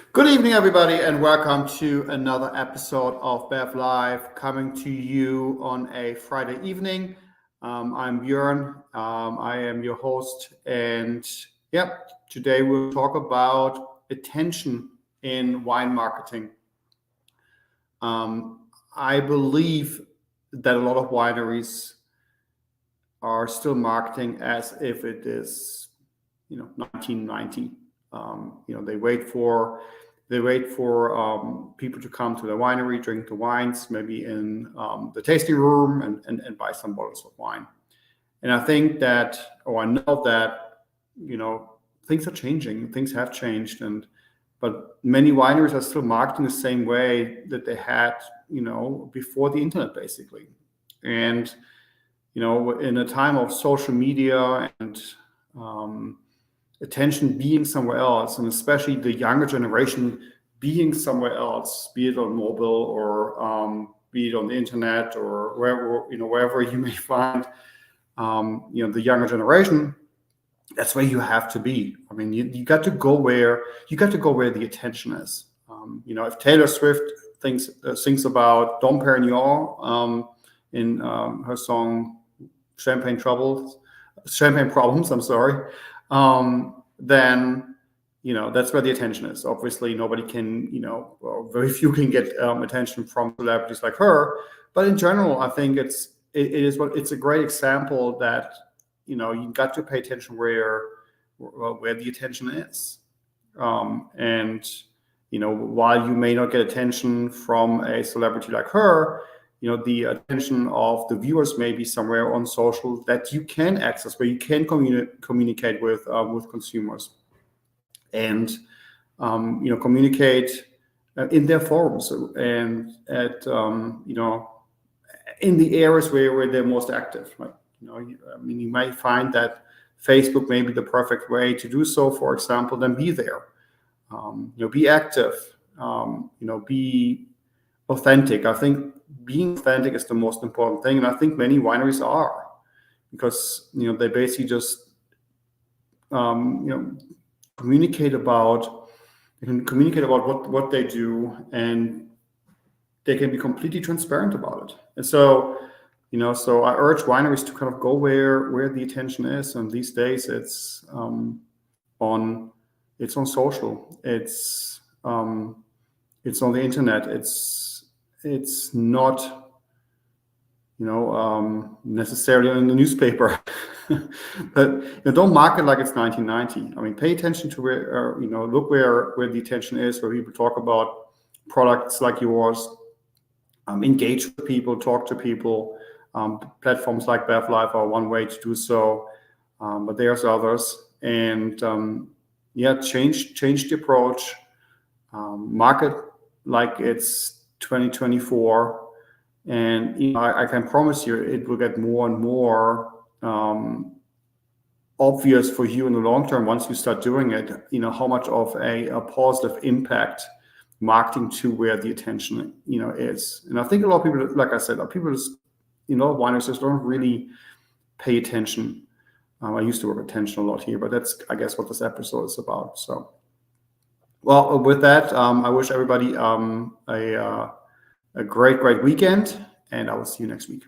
Good evening, everybody, and welcome to another episode of BevLive, coming to you on a Friday evening. I'm Bjoern. I am your host, and today we'll talk about attention in wine marketing. I believe that a lot of wineries are still marketing as if it is, 1990. They wait for people to come to the winery, drink the wines, maybe in the tasting room, and buy some bottles of wine. And I think that, or I know that, things are changing. Things have changed, but many wineries are still marketing the same way that they had, before the internet, basically. And in a time of social media and attention being somewhere else, and especially the younger generation being somewhere else, be it on mobile or be it on the internet or wherever you may find, the younger generation. That's where you have to be. I mean, you got to go where the attention is. If Taylor Swift sings about Dom Perignon in her song Champagne Problems, I'm sorry. Then that's where the attention is. Obviously, nobody can, very few can get attention from celebrities like her. But in general, I think it's a great example that you got to pay attention where the attention is. While you may not get attention from a celebrity like her, the attention of the viewers may be somewhere on social that you can access, where you can communicate with consumers, and communicate in their forums and at in the areas where they're most active. Like you might find that Facebook may be the perfect way to do so. For example, then be there, be active, be authentic. I think being authentic is the most important thing, and I think many wineries are, because they basically just communicate about what they do, and they can be completely transparent about it. And so I urge wineries to kind of go where the attention is, and these days it's on social, it's on the internet, it's not necessarily in the newspaper. But don't market like it's 1990. I mean, pay attention to where look where the attention is, where people talk about products like yours, engage with people, talk to people. Platforms like BevLive are one way to do so, but there's others. And change the approach. Market like it's 2024, and I can promise you it will get more and more obvious for you in the long term once you start doing it. How much of a positive impact marketing to where the attention is. And I think a lot of people, like I said, just wineries just don't really pay attention. I used to work attention a lot here, but that's, I guess, what this episode is about. So, well, with that, I wish everybody a great weekend, and I will see you next week.